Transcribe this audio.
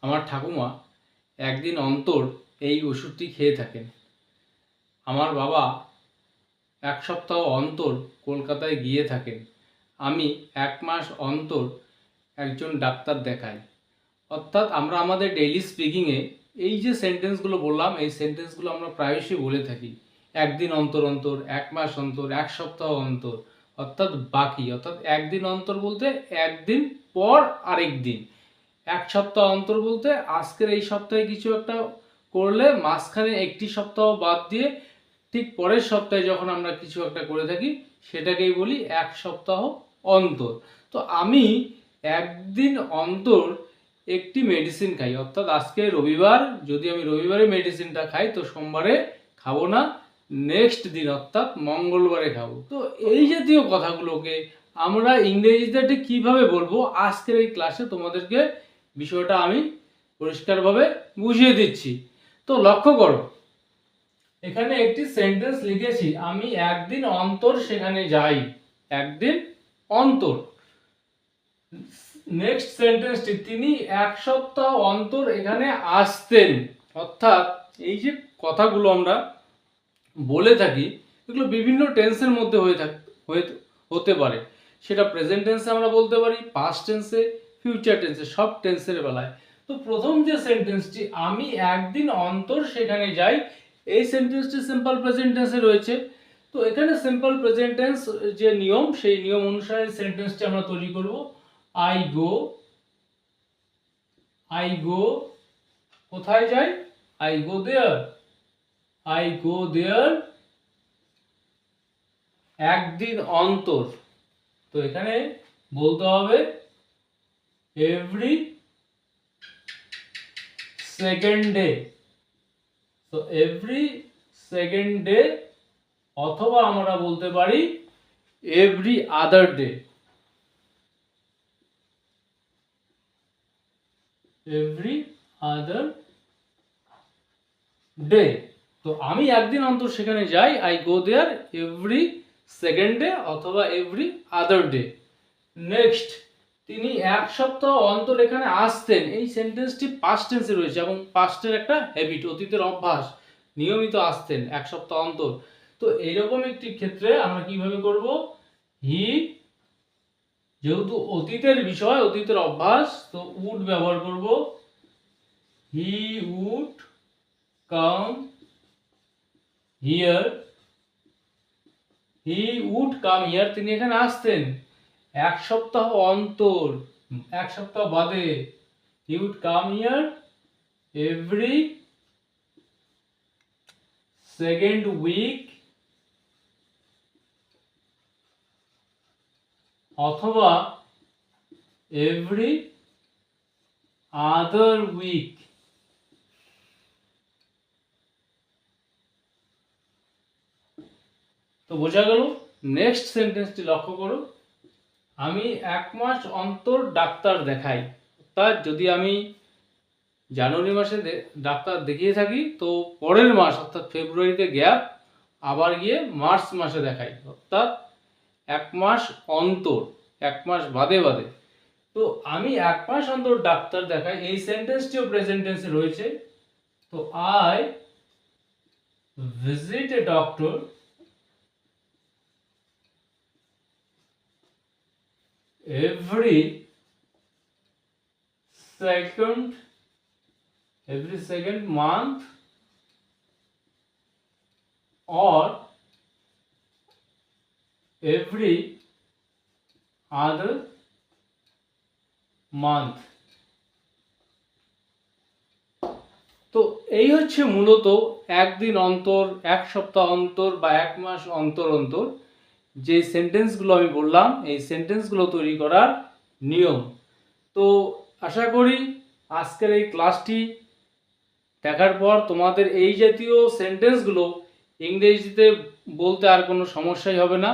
আমার ঠাকুমা একদিন অন্তর এই ওষুধটি খেয়ে থাকেন। আমার বাবা এক সপ্তাহ অন্তর কলকাতায় গিয়ে থাকেন। আমি এক মাস অন্তর একজন ডাক্তার দেখাই। অর্থাৎ আমরা আমাদের ডেইলি স্পিকিংয়ে এই যে সেন্টেন্সগুলো বললাম, এই সেন্টেন্সগুলো আমরা প্রায়শই বলে থাকি। একদিন অন্তর অন্তর, এক মাস অন্তর, এক সপ্তাহ অন্তর, অর্থাৎ বাকি, অর্থাৎ একদিন অন্তর বলতে একদিন পর আরেক দিন। এক সপ্তাহ অন্তর বলতে আজকের এই সপ্তাহে কিছু একটা করলে মাঝখানে একটি সপ্তাহ বাদ দিয়ে ঠিক পরের সপ্তাহে যখন আমরা কিছু একটা করে থাকি সেটাকেই বলি এক সপ্তাহ অন্তর। তো আমি একদিন অন্তর একটি মেডিসিন খাই, অর্থাৎ আজকে রবিবার, যদি আমি রবিবারে মেডিসিনটা খাই তো সোমবারে খাবো না, নেক্সট দিন অর্থাৎ মঙ্গলবারে খাবো। তো এই জাতীয় কথাগুলোকে আমরা ইংরেজিতে কিভাবে বলবো আজকের এই ক্লাসে তোমাদেরকে বিষয়টা আমি পরিষ্কারভাবে বুঝিয়ে দিচ্ছি। তো লক্ষ্য করো, এখানে একটি সেন্টেন্স লিখেছি, আমি একদিন অন্তর সেখানে যাই। একদিন অন্তর। নেক্সট সেন্টেন্সটি, তিনি এক সপ্তাহ অন্তর এখানে আসতেন। অর্থাৎ এই যে কথাগুলো আমরা বলে থাকি এগুলো বিভিন্ন টেন্সের মধ্যে হতে পারে। সেটা প্রেজেন্ট টেন্সে আমরা বলতে পারি, পাস্ট টেন্সে, ফিউচার টেন্সে, সব টেন্সের বেলায়। তো প্রথম যে সেন্টেন্সটি, আমি একদিন অন্তর সেখানে যাই, এই সেন্টেন্সটি সিম্পল প্রেজেন্ট টেন্সে রয়েছে। তো এখানে সিম্পল প্রেজেন্ট টেন্স যে নিয়ম, সেই নিয়ম অনুসারে সেন্টেন্সটি আমরা তৈরি করব। আই গো কোথায় যাই? আই গো দেয়ার একদিন অন্তর। তো এখানে বলতে হবে এভরি সেকেন্ড ডে। তো এভরি সেকেন্ড ডে, অথবা আমরা বলতে পারি every other day. Every other day. তো আমি একদিন অন্তর সেখানে যাই, I go there every second day অথবা এভরি আদার ডে। নেক্সট, তিনি এক সপ্তাহ অন্তর এখানে আসতেন, এই সেন্টেন্সটি পাস্ট টেন্সে রয়েছে এবং পাস্টের একটা হ্যাবিট, অতীতের অভ্যাস, নিয়মিত আসতেন এক সপ্তাহ অন্তর। তো এইরকম একটি ক্ষেত্রে আমরা কিভাবে করব? হি, যেহেতু অতীতের বিষয়, অতীতের অভ্যাস, তো উড ব্যবহার করব। He would come here. He would come here, তিনি এখানে আসতেন এক সপ্তাহ অন্তর, এক সপ্তাহ বাদে। He would come here every second week, অথবা এভরি আদার উইক। তো বোঝা গেল। নেক্সট সেন্টেন্সটি লক্ষ্য করো, আমি এক মাস অন্তর ডাক্তার দেখাই। অর্থাৎ যদি আমি জানুয়ারি মাসে ডাক্তার দেখিয়ে থাকি তো পরের মাস অর্থাৎ ফেব্রুয়ারিতে গ্যাপ, আবার গিয়ে মার্চ মাসে দেখাই, অর্থাৎ এক মাস অন্তর, এক মাস বাদে বাদে। তো আমি এক মাস অন্তর ডাক্তার দেখাই, এই সেন্টেন্সটিও প্রেজেন্ট টেন্সে রয়েছে। তো I visit a doctor every second month or every other month। তো এই হচ্ছে মূলত একদিন অন্তর, এক সপ্তাহ অন্তর বা এক মাস অন্তর অন্তর যে সেন্টেন্সগুলো আমি বললাম, এই সেন্টেন্সগুলো তৈরি করার নিয়ম। তো আশা করি আজকের এই ক্লাসটি দেখার পর তোমাদের এই জাতীয় সেন্টেন্সগুলো ইংরেজিতে বলতে আর কোনো সমস্যাই হবে না।